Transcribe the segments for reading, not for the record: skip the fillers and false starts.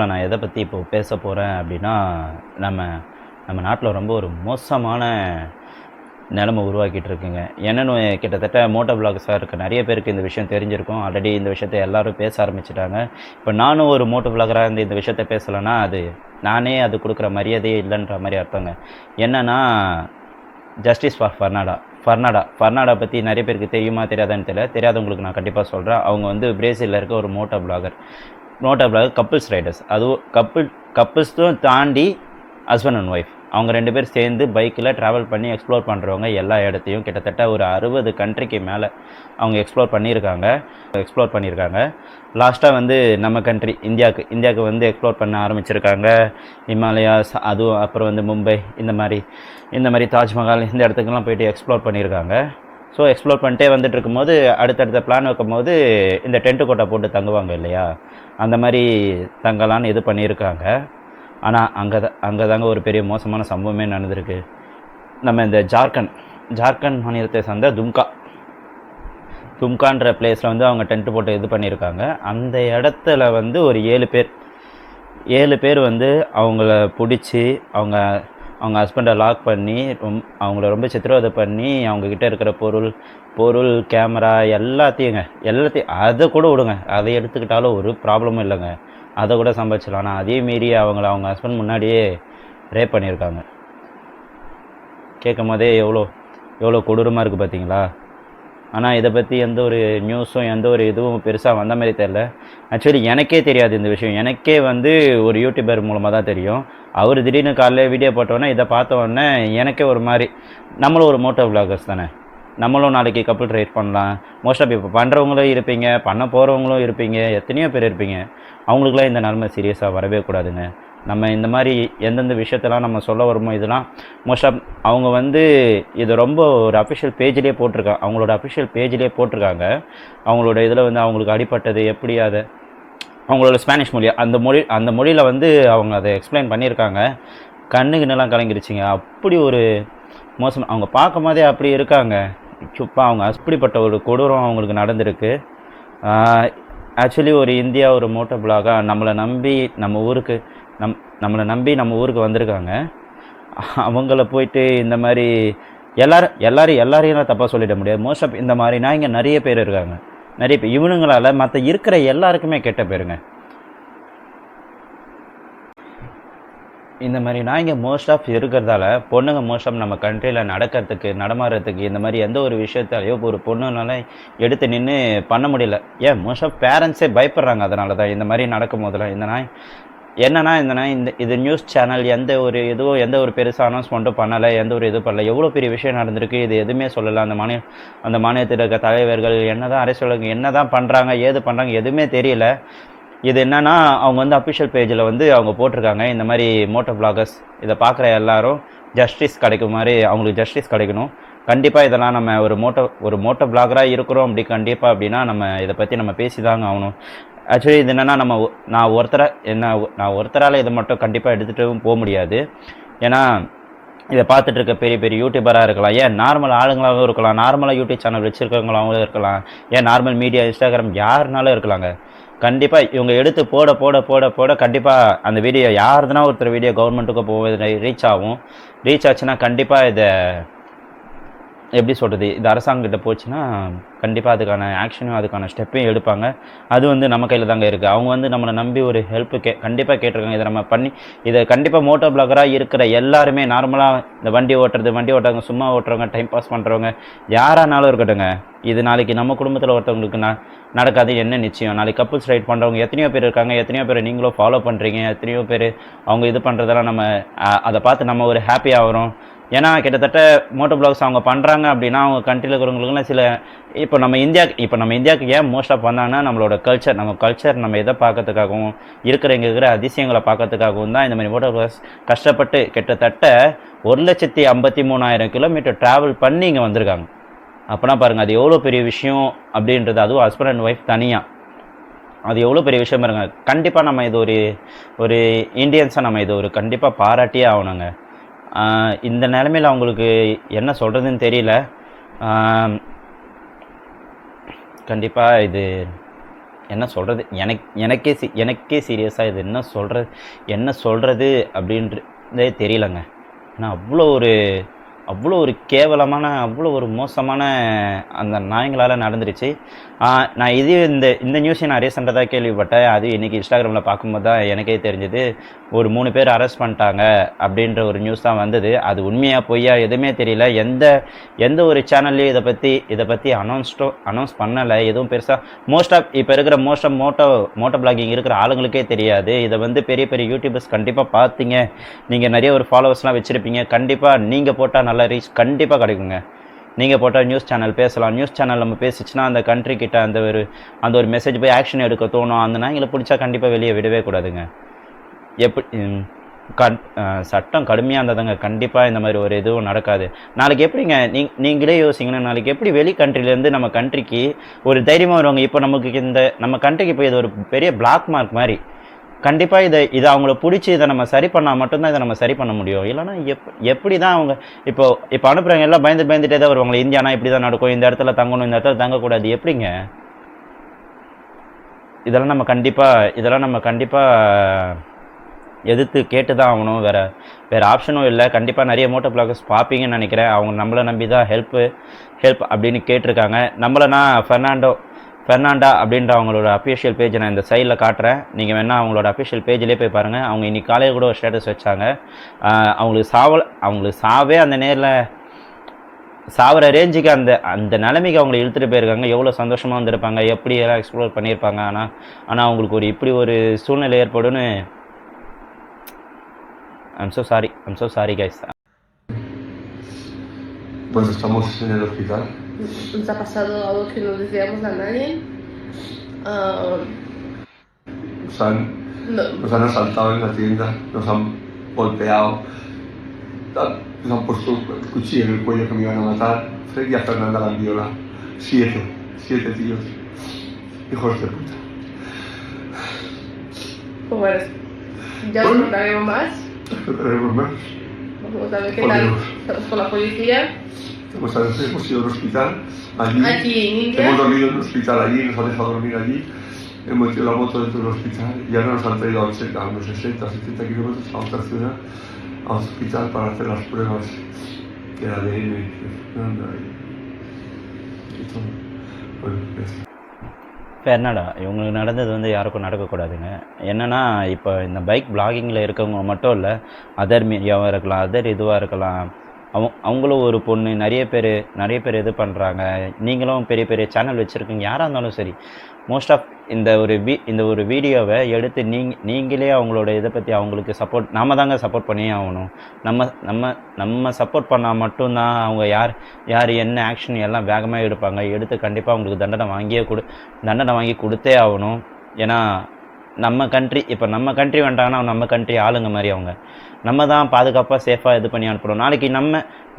நான் எதை பற்றி இப்போ பேச போகிறேன் அப்படின்னா, நம்ம நம்ம நாட்டில் ரொம்ப ஒரு மோசமான நிலைமை உருவாக்கிட்டு இருக்குங்க. என்னென்னு கிட்டத்தட்ட மோட்டோ விளாகர்ஸாக இருக்க நிறைய பேருக்கு இந்த விஷயம் தெரிஞ்சிருக்கும். ஆல்ரெடி இந்த விஷயத்த எல்லாரும் பேச ஆரம்பிச்சுட்டாங்க. இப்போ நானும் ஒரு மோட்டோ விளாகராக இருந்து இந்த விஷயத்த பேசலைன்னா, நானே அது கொடுக்குற மரியாதையே இல்லைன்ற மாதிரி அர்த்தங்க. என்னென்னா, ஜஸ்டிஸ் ஃபார் ஃபர்னாடா பற்றி நிறைய பேருக்கு தெரியுமா தெரியாதான்னு தெரியல. தெரியாதவங்களுக்கு நான் கண்டிப்பாக சொல்கிறேன். அவங்க வந்து பிரேசிலில் இருக்க ஒரு மோட்டோ விளாகர் கப்புள்ஸ் ரைடர்ஸ். அதுவும் கப்புள்ஸும் தாண்டி ஹஸ்பண்ட் அண்ட் ஒய்ஃப் அவங்க 2 பேர் சேர்ந்து பைக்கில் ட்ராவல் பண்ணி எக்ஸ்ப்ளோர் பண்ணுறவங்க எல்லா இடத்தையும் கிட்டத்தட்ட ஒரு 60 கண்ட்ரிக்கு மேலே அவங்க எக்ஸ்ப்ளோர் பண்ணியிருக்காங்க. லாஸ்ட்டாக வந்து நம்ம கண்ட்ரி இந்தியாவுக்கு வந்து எக்ஸ்ப்ளோர் பண்ண ஆரம்பிச்சிருக்காங்க. ஹிமாலயாஸ், அதுவும் அப்புறம் வந்து மும்பை, இந்த மாதிரி தாஜ்மஹால், இந்த இடத்துக்கெல்லாம் போயிட்டு எக்ஸ்ப்ளோர் பண்ணியிருக்காங்க. ஸோ எக்ஸ்ப்ளோர் பண்ணிட்டே வந்துட்டு இருக்கும்போது அடுத்தடுத்த பிளான் வைக்கும்போது இந்த டென்ட்டு கோட்டை போட்டு தங்குவாங்க இல்லையா, அந்த மாதிரி தங்கலான்னு இது பண்ணியிருக்காங்க. ஆனால் அங்கே தாங்க ஒரு பெரிய மோசமான சம்பவமே நடந்திருக்கு. நம்ம இந்த ஜார்க்கண்ட் மாநிலத்தை சார்ந்த தும்கான்ற பிளேஸில் வந்து அவங்க டென்ட்டு போட்டு இது பண்ணியிருக்காங்க. அந்த இடத்துல வந்து ஒரு 7 பேர் வந்து அவங்கள பிடிச்சி அவங்க ஹஸ்பண்டை லாக் பண்ணி அவங்கள ரொம்ப சித்திரவதை பண்ணி அவங்கக்கிட்ட இருக்கிற பொருள் கேமரா எல்லாத்தையும் அதை கூட விடுங்க, அதை எடுத்துக்கிட்டாலும் ஒரு ப்ராப்ளமும் இல்லைங்க, அதை கூட சம்பாதிச்சிடலாம். ஆனால் அதே மீறி அவங்க ஹஸ்பண்ட் முன்னாடியே ரேப் பண்ணியிருக்காங்க. கேட்கும் போதே எவ்வளோ கொடூரமாக இருக்குது பார்த்தீங்களா. ஆனால் இதை பற்றி எந்த ஒரு நியூஸும் எந்த ஒரு இதுவும் பெருசாக வந்த மாதிரி தெரில. ஆக்சுவலி எனக்கே தெரியாது இந்த விஷயம். எனக்கே வந்து ஒரு யூடியூபர் மூலமாக தான் தெரியும். அவர் திடீர்னு காலைல வீடியோ போட்டோன்னே இதை பார்த்தோன்னே எனக்கே ஒரு மாதிரி, நம்மளும் ஒரு மோட்டோ விளாகர்ஸ் தானே, நம்மளும் நாளைக்கு கப்புள் ரைட் பண்ணலாம். மோஸ்ட் ஆஃப் இப்போ பண்ணுறவங்களும் இருப்பீங்க, பண்ண போகிறவங்களும் இருப்பீங்க, எத்தனையோ பேர் இருப்பீங்க. அவங்களுக்குலாம் இந்த நிலைமை சீரியஸாக வரவே கூடாதுங்க. நம்ம இந்த மாதிரி எந்தெந்த விஷயத்தெல்லாம் நம்ம சொல்ல வருமோ இதெல்லாம் மோஸ்ட் ஆஃப் அவங்க வந்து இது ரொம்ப ஒரு அஃபிஷியல் பேஜ்லேயே போட்டிருக்காங்க. அவங்களோட இதில் வந்து அவங்களுக்கு அடிப்பட்டது எப்படி, அதை அவங்களோட ஸ்பானிஷ் மொழி அந்த மொழியில் வந்து அவங்க அதை எக்ஸ்பிளைன் பண்ணியிருக்காங்க. கண்ணுக்கு நிலம் கலங்கிருச்சிங்க. அப்படி ஒரு மோசம், அவங்க பார்க்கும் போதே அப்படி இருக்காங்க. சுப்பா அவங்க அப்படிப்பட்ட ஒரு கொடூரம் அவங்களுக்கு நடந்திருக்கு. ஆக்சுவலி ஒரு இந்தியா ஒரு மோட்டோ பிளாகாக நம்மளை நம்பி நம்ம ஊருக்கு வந்திருக்காங்க. அவங்கள போயிட்டு இந்த மாதிரி எல்லாரையும் தப்பாக சொல்லிட முடியாது. மோஸ்ட் ஆஃப் இந்த மாதிரினா இங்கே நிறைய பேர் இருக்காங்க. இவனுங்களால் மற்ற இருக்கிற எல்லாருக்குமே கெட்ட பேருங்க. இந்த மாதிரி நான் இங்கே மோஸ்ட் ஆஃப் இருக்கிறதால பொண்ணுங்க மோஸ்ட் ஆஃப் நம்ம கண்ட்ரியில் நடமாடுறதுக்கு இந்த மாதிரி எந்த ஒரு விஷயத்தாலையோ ஒரு பொண்ணுனால எடுத்து நின்று பண்ண முடியல. ஏன் மோஸ்ட் ஆஃப் பேரண்ட்ஸே பயப்படுறாங்க. அதனால தான் இந்த மாதிரி நடக்கும் போதெல்லாம் இந்த நாய் இது நியூஸ் சேனல் எந்த ஒரு பெருசாக அனௌன்ஸ்மெண்ட்டும் பண்ணலை, எந்த ஒரு இது பண்ணல. எவ்வளோ பெரிய விஷயம் நடந்திருக்கு, இது எதுவுமே சொல்லலை. அந்த மாநிலத்தில் இருக்க தலைவர்கள் என்னதான் அரசியலுக்கு என்னதான் பண்ணுறாங்க, ஏது பண்ணுறாங்க எதுவுமே தெரியல. இது என்னன்னா, அவங்க வந்து அஃபிஷியல் பேஜில் வந்து அவங்க போட்டிருக்காங்க, இந்த மாதிரி மோட்டோ விளாகர்ஸ் இதை பார்க்குற எல்லாரும் ஜஸ்டிஸ் கிடைக்கும் மாதிரி அவங்களுக்கு ஜஸ்டிஸ் கிடைக்கணும். கண்டிப்பாக இதெல்லாம் நம்ம ஒரு மோட்டோ விளாகராக இருக்கிறோம் கண்டிப்பாக அப்படின்னா நம்ம இதை பற்றி நம்ம பேசி தாங்க ஆகணும். ஆக்சுவலி இது என்னென்னா, நான் ஒருத்தரால் இதை மட்டும் கண்டிப்பாக எடுத்துகிட்டும் போக முடியாது. ஏன்னா இதை பார்த்துட்டு இருக்க பெரிய பெரிய யூடியூபராக இருக்கலாம், ஏன் நார்மல் ஆளுங்களாகவும் இருக்கலாம், நார்மலாக யூடியூப் சேனல் வச்சுருக்கவங்களாகவும் இருக்கலாம், ஏன் நார்மல் மீடியா இன்ஸ்டாகிராம் யாருனாலும் இருக்கலாங்க. கண்டிப்பாக இவங்க எடுத்து போட கண்டிப்பாக அந்த வீடியோ யாருதுனா ஒருத்தர் வீடியோ கவர்மெண்ட்டுக்கு போவது ரீச் ஆச்சுன்னா கண்டிப்பாக இதை எப்படி சொல்கிறது, இது அரசாங்கக்கிட்ட போச்சுன்னா கண்டிப்பாக அதுக்கான ஆக்ஷனும் அதுக்கான ஸ்டெப்பையும் எடுப்பாங்க. அது வந்து நம்ம கையில் தாங்க இருக்குது. அவங்க வந்து நம்மளை நம்பி ஒரு ஹெல்ப்பு கண்டிப்பாக கேட்டிருக்காங்க. இதை நம்ம பண்ணி இதை கண்டிப்பாக மோட்டோ பிளாகராக இருக்கிற எல்லாருமே நார்மலாக இந்த வண்டி ஓட்டுறவங்க, சும்மா ஓட்டுறவங்க, டைம் பாஸ் பண்ணுறவங்க யாரானாலும் இருக்கட்டுங்க. இது நாளைக்கு நம்ம குடும்பத்தில் ஒருத்தவங்களுக்கு நடக்காது என்ன நிச்சயம். நாளைக்கு கப்புள்ஸ் ரைட் பண்ணுறவங்க எத்தனையோ பேர் இருக்காங்க, எத்தனையோ பேர் நீங்களும் ஃபாலோ பண்ணுறீங்க, எத்தனையோ பேர் அவங்க இது பண்ணுறதெல்லாம் நம்ம அதை பார்த்து நம்ம ஒரு ஹாப்பியாக வரும். ஏன்னா கிட்டத்தட்ட மோட்டோ பிளாக்ஸ் அவங்க பண்ணுறாங்க அப்படின்னா அவங்க கண்ட்ரியில் இருக்கிறவங்களுக்குலாம் சில இப்போ நம்ம இந்தியாவுக்கு ஏன் மோஸ்ட் ஆஃப் வந்தாங்கன்னா நம்மளோட கல்ச்சர் நம்ம எதை பார்க்கறதுக்காகவும் இருக்கிற அதிசயங்களை பார்க்கறதுக்காகவும் தான் இந்த மாதிரி மோட்டோ பிளாக்ஸ் கஷ்டப்பட்டு கிட்டத்தட்ட 1,53,000 கிலோமீட்டர் ட்ராவல் பண்ணி இங்கே வந்திருக்காங்க. அப்போனா பாருங்கள் அது எவ்வளோ பெரிய விஷயம் அப்படின்றது. அதுவும் ஹஸ்பண்ட் அண்ட் ஒய்ஃப் தனியாக, அது எவ்வளோ பெரிய விஷயம் பாருங்க. கண்டிப்பாக நம்ம இது ஒரு இந்தியன்ஸாக நம்ம இது ஒரு கண்டிப்பாக பாராட்டியே ஆகணுங்க. இந்த நிலைமையில் அவங்களுக்கு என்ன சொல்கிறதுன்னு தெரியல. கண்டிப்பாக இது என்ன சொல்கிறது, எனக்கே சீரியஸாக இது என்ன சொல்கிறது அப்படின்றதே தெரியலங்க. ஏன்னா அவ்வளோ ஒரு கேவலமான, அவ்வளோ ஒரு மோசமான அந்த நாய்ங்களால் நடந்துருச்சு. நான் இந்த நியூஸை நான் ரீசெண்டாக தான் கேள்விப்பட்டேன். அது இன்றைக்கி இன்ஸ்டாகிராமில் பார்க்கும்போது தான் எனக்கே தெரிஞ்சது. ஒரு 3 பேர் அரெஸ்ட் பண்ணிட்டாங்க அப்படின்ற ஒரு நியூஸ் தான் வந்தது. அது உண்மையாக பொய்யா எதுவுமே தெரியல. எந்த ஒரு சேனல்லையும் இதை பற்றி அனௌன்ஸ் பண்ணலை. எதுவும் பெருசாக இப்போ இருக்கிற மோட்டோ பிளாகிங் இருக்கிற ஆளுங்களுக்கே தெரியாது. இதை வந்து பெரிய பெரிய யூடியூபர்ஸ் கண்டிப்பாக பார்த்தீங்க, நீங்கள் நிறைய ஒரு ஃபாலோவர்ஸ்லாம் வச்சுருப்பீங்க. கண்டிப்பாக நீங்கள் போட்டால் நல்ல ரீச் கண்டிப்பாக கிடைக்குங்க. நீங்கள் போட்டால் நியூஸ் சேனல் பேசலாம். நியூஸ் சேனல் நம்ம பேசிச்சுன்னா அந்த கண்ட்ரி கிட்ட அந்த ஒரு மெசேஜ் போய் ஆக்ஷன் எடுக்க தோணும். அந்த நாய்களை பிடிச்சா கண்டிப்பாக வெளியே விடவே கூடாதுங்க. சட்டம் கடுமையாக இருந்ததுங்க கண்டிப்பாக இந்த மாதிரி ஒரு இதுவும் நடக்காது. நாளைக்கு எப்படிங்க நீங்களே யோசிங்கன்னா, நாளைக்கு எப்படி வெளி கண்ட்ரிலேருந்து நம்ம கண்ட்ரிக்கு ஒரு தைரியமாக வருவாங்க? இப்போ நமக்கு நம்ம கண்ட்ரிக்கு இப்போ இது ஒரு பெரிய பிளாக் மார்க் மாதிரி. கண்டிப்பாக இதை அவங்கள பிடிச்சி இதை நம்ம சரி பண்ணால் மட்டும்தான் இதை நம்ம சரி பண்ண முடியும். இல்லைனா எப்படி தான் அவங்க இப்போ அனுப்புகிறாங்க, எல்லாம் பயந்துட்டே தான் வருவாங்க. இந்தியானா இப்படி தான் நடக்கும், இந்த இடத்துல தங்கணும், இந்த இடத்துல தங்கக்கூடாது. எப்படிங்க? இதெல்லாம் நம்ம கண்டிப்பாக எதிர்த்து கேட்டு தான் ஆகணும். வேறு ஆப்ஷனும் இல்லை. கண்டிப்பாக நிறைய மோட்டோ பிளாகர்ஸ் பார்ப்பீங்கன்னு நினைக்கிறேன். அவங்க நம்மளை நம்பி தான் ஹெல்ப் அப்படின்னு கேட்டிருக்காங்க. நம்மளனா ஃபெர்னாண்டா அப்படின்ற அவங்களோட அஃபிஷியல் பேஜ் நான் இந்த சைடில் காட்டுறேன். நீங்கள் வேணால் அவங்களோட அஃபிஷியல் பேஜ்லேயே போய் பாருங்கள். அவங்க இன்றைக்கி காலையில் கூட ஒரு ஸ்டேட்டஸ் வச்சாங்க. அவங்களுக்கு சாவே அந்த நேரில் சாவர ரேஞ்சுக்கு அந்த நிலைமைக்கு அவங்களை இழுத்துட்டு போயிருக்காங்க. எவ்வளோ சந்தோஷமாக வந்திருப்பாங்க, எப்படி எல்லாம் எக்ஸ்ப்ளோர் பண்ணியிருப்பாங்க. ஆனால் அவங்களுக்கு இப்படி ஒரு சூழ்நிலை ஏற்படும்னு I'm so sorry guys. Pues estamos en el hospital. Nos ha pasado algo que no deseamos a nadie. Nos han asaltado en la tienda, nos han golpeado, nos han puesto el cuchillo en el cuello que me iban a matar. Fred y a Fernanda la han violado. 7 tíos, hijos de puta. Pues bueno, ya os contaremos más. Vamos a ver qué tal estamos con la policía. Hemos ido al hospital, aquí en India. Hemos dormido en el hospital allí, nos han dejado dormir allí. Hemos metido la moto dentro del hospital y ahora nos han traído a unos 60-70 kilómetros a otra ciudad, a un hospital para hacer las pruebas del ADN y todo. Bueno, ya está. Fernanda இவங்களுக்கு நடந்தது வந்து யாருக்கும் நடக்கக்கூடாதுங்க. என்னென்னா இப்போ இந்த bike பிளாகிங்கில் இருக்கவங்க மட்டும் இல்லை, அதர் மீடியாவாக இருக்கலாம், அதர் இதுவாக இருக்கலாம், அவங்களும் ஒரு பொண்ணு, நிறைய பேர் இது பண்ணுறாங்க. நீங்களும் பெரிய பெரிய சேனல் வச்சுருக்கீங்க. யாராக இருந்தாலும் சரி, மோஸ்ட் ஆஃப் இந்த ஒரு வீடியோவை எடுத்து நீங்களே அவங்களோட இதை பற்றி அவங்களுக்கு சப்போர்ட் தாங்க சப்போர்ட் பண்ணியே ஆகணும். நம்ம சப்போர்ட் பண்ணால் மட்டும்தான் அவங்க யார் என்ன ஆக்ஷன் எல்லாம் வேகமாக எடுப்பாங்க. எடுத்து கண்டிப்பாக அவங்களுக்கு தண்டனை வாங்கி கொடுத்தே ஆகணும். ஏன்னா நம்ம கண்ட்ரி வந்துட்டாங்கன்னா நம்ம கண்ட்ரி ஆளுங்க மாதிரி அவங்க நம்ம தான் பாதுகாப்பாக சேஃபாக இது பண்ணி அனுப்புகிறோம்.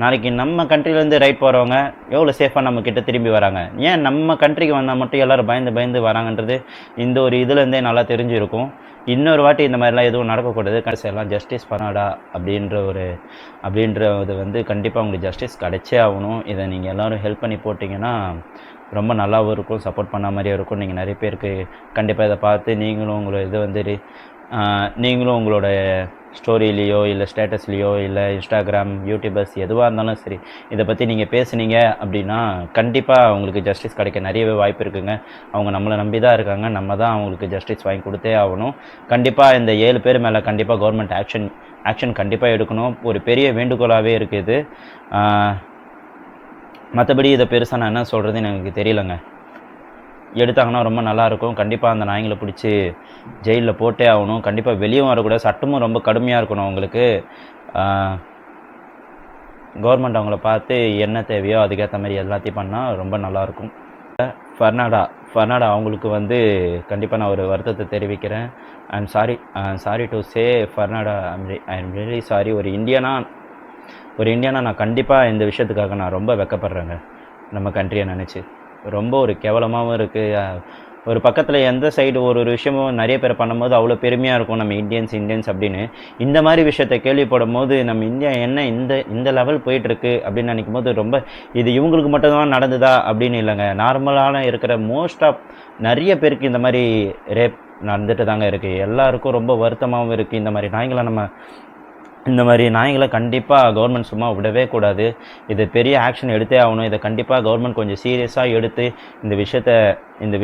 நாளைக்கு நம்ம கண்ட்ரிலேருந்து ரைட் போகிறவங்க எவ்வளோ சேஃபாக நம்மக்கிட்ட திரும்பி வராங்க. ஏன் நம்ம கண்ட்ரிக்கு வந்தால் மட்டும் எல்லோரும் பயந்து வராங்கன்றது இந்த ஒரு இதுலேருந்தே நல்லா தெரிஞ்சிருக்கும். இன்னொரு வாட்டி இந்த மாதிரிலாம் எதுவும் நடக்கக்கூடாது. கடைசி எல்லாம் ஜஸ்டிஸ் பண்ணாடா அப்படின்றது வந்து கண்டிப்பாக உங்களுக்கு ஜஸ்டிஸ் கிடைச்சே ஆகணும். இதை நீங்கள் எல்லோரும் ஹெல்ப் பண்ணி போட்டிங்கன்னா ரொம்ப நல்லாவும் இருக்கும், சப்போர்ட் பண்ண மாதிரியே இருக்கும். நீங்கள் நிறைய பேருக்கு கண்டிப்பாக இதை பார்த்து நீங்களும் உங்களோட ஸ்டோரியிலையோ இல்லை ஸ்டேட்டஸ்லேயோ இல்லை இன்ஸ்டாகிராம் யூடியூபர்ஸ் எதுவாக இருந்தாலும் சரி, இதை பற்றி நீங்கள் பேசுனீங்க அப்படின்னா கண்டிப்பாக அவங்களுக்கு ஜஸ்டிஸ் கிடைக்க நிறையவே வாய்ப்பு இருக்குங்க. அவங்க நம்மளை நம்பி தான் இருக்காங்க. நம்ம தான் அவங்களுக்கு ஜஸ்டிஸ் வாங்கி கொடுத்தே ஆகணும். கண்டிப்பாக இந்த 7 பேர் மேலே கண்டிப்பாக கவர்மெண்ட் ஆக்ஷன் கண்டிப்பாக எடுக்கணும். ஒரு பெரிய வேண்டுகோளாகவே இருக்குது. மற்றபடி இதை பெருசாக நான் என்ன சொல்கிறதுன்னு எனக்கு தெரியலங்க. எடுத்தாங்கன்னா ரொம்ப நல்லாயிருக்கும். கண்டிப்பாக அந்த நாய்களை பிடிச்சி ஜெயிலில் போட்டே ஆகணும். கண்டிப்பாக வெளியும் வரக்கூடாது. சட்டமும் ரொம்ப கடுமையாக இருக்கணும் அவங்களுக்கு. கவர்மெண்ட் அவங்கள பார்த்து என்ன தேவையோ அதுக்கேற்ற மாதிரி எல்லாத்தையும் பண்ணால் ரொம்ப நல்லாயிருக்கும். ஃபெர்னாண்டா அவங்களுக்கு வந்து கண்டிப்பாக நான் ஒரு வருத்தத்தை தெரிவிக்கிறேன். I'm sorry to say Fernanda, I am really sorry. ஒரு இந்தியனா நான் கண்டிப்பாக இந்த விஷயத்துக்காக நான் ரொம்ப வெக்கப்படுறேங்க. நம்ம கண்ட்ரியை நினச்சி ரொம்ப ஒரு கேவலமாகவும் இருக்குது. ஒரு பக்கத்தில் எந்த சைடு ஒரு விஷயமும் நிறைய பேர் பண்ணும்போது அவ்வளோ பெருமையாக இருக்கும் நம்ம இந்தியன்ஸ் அப்படின்னு. இந்த மாதிரி விஷயத்தை கேள்விப்படும் போது நம்ம இந்தியா என்ன இந்த லெவல் போயிட்டுருக்கு அப்படின்னு நினைக்கும் போது ரொம்ப இது இவங்களுக்கு மட்டும்தான் நடந்ததா அப்படின்னு இல்லைங்க. நார்மலான இருக்கிற மோஸ்ட் ஆஃப் நிறைய பேருக்கு இந்த மாதிரி ரேப் நடந்துட்டு தாங்க இருக்குது. எல்லாருக்கும் ரொம்ப வருத்தமாகவும் இருக்குது. இந்த மாதிரி நாய்களை கண்டிப்பாக கவர்மெண்ட் சும்மா விடவே கூடாது. இது பெரிய ஆக்ஷன் எடுத்தே ஆகணும். இதை கண்டிப்பாக கவர்மெண்ட் கொஞ்சம் சீரியஸாக எடுத்து இந்த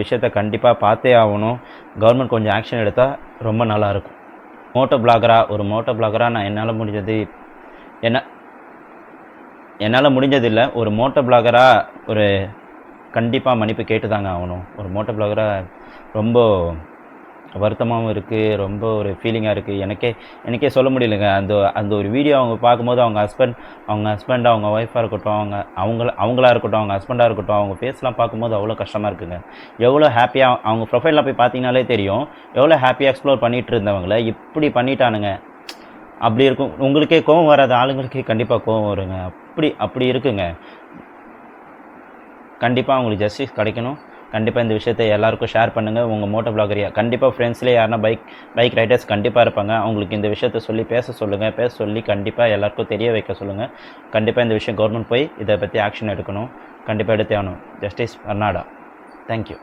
விஷயத்தை கண்டிப்பாக பார்த்தே ஆகணும். கவர்மெண்ட் கொஞ்சம் ஆக்ஷன் எடுத்தால் ரொம்ப நல்லாயிருக்கும். ஒரு மோட்டோ பிளாகராக நான் என்னால் முடிஞ்சதில்லை. ஒரு மோட்டோ பிளாகராக ஒரு கண்டிப்பாக மன்னிப்பு கேட்டு தாங்க ஆகணும். ஒரு மோட்டோ பிளாகராக ரொம்ப வருத்தமாகவும் இருக்குது, ரொம்ப ஒரு ஃபீலிங்காக இருக்குது. எனக்கே சொல்ல முடியலைங்க. அந்த ஒரு வீடியோ அவங்க பார்க்கும்போது அவங்க ஹஸ்பண்ட் அவங்க ஒய்ஃபாக இருக்கட்டும், அவங்களா இருக்கட்டும், அவங்க ஹஸ்பண்டாக இருக்கட்டும், அவங்க ஃபேஸ்லாம் பார்க்கும்போது அவ்வளோ கஷ்டமாக இருக்குங்க. எவ்வளோ ஹாப்பியாக அவங்க ப்ரொஃபைலில் போய் பார்த்தீங்கனாலே தெரியும், எவ்வளோ ஹாப்பியாக எக்ஸ்ப்ளோர் பண்ணிகிட்டு இருந்தவங்கள இப்படி பண்ணிட்டானுங்க. அப்படி இருக்கும். உங்களுக்கே கோவம் வராத ஆளுங்களுக்கே கண்டிப்பாக கோவம் வருங்க. அப்படி இருக்குங்க. கண்டிப்பாக அவங்களுக்கு ஜஸ்டிஸ் கிடைக்கணும். கண்டிப்பாக இந்த விஷயத்தை எல்லாருக்கும் ஷேர் பண்ணுங்கள். உங்கள் மோட்டோ பிளாகரியா கண்டிப்பாக ஃப்ரெண்ட்ஸ்லேயே யாருன்னா பைக் ரைடர்ஸ் கண்டிப்பாக இருப்பாங்க. அவங்களுக்கு இந்த விஷயத்தை சொல்லி பேச சொல்லி கண்டிப்பாக எல்லாருக்கும் தெரிய வைக்க சொல்லுங்கள். கண்டிப்பாக இந்த விஷயம் கவர்மெண்ட் போய் இதை பற்றி ஆக்ஷன் எடுக்கணும். கண்டிப்பாக எடுத்தே ஆகணும். ஜஸ்டிஸ் அர்னாடா. தேங்க்யூ.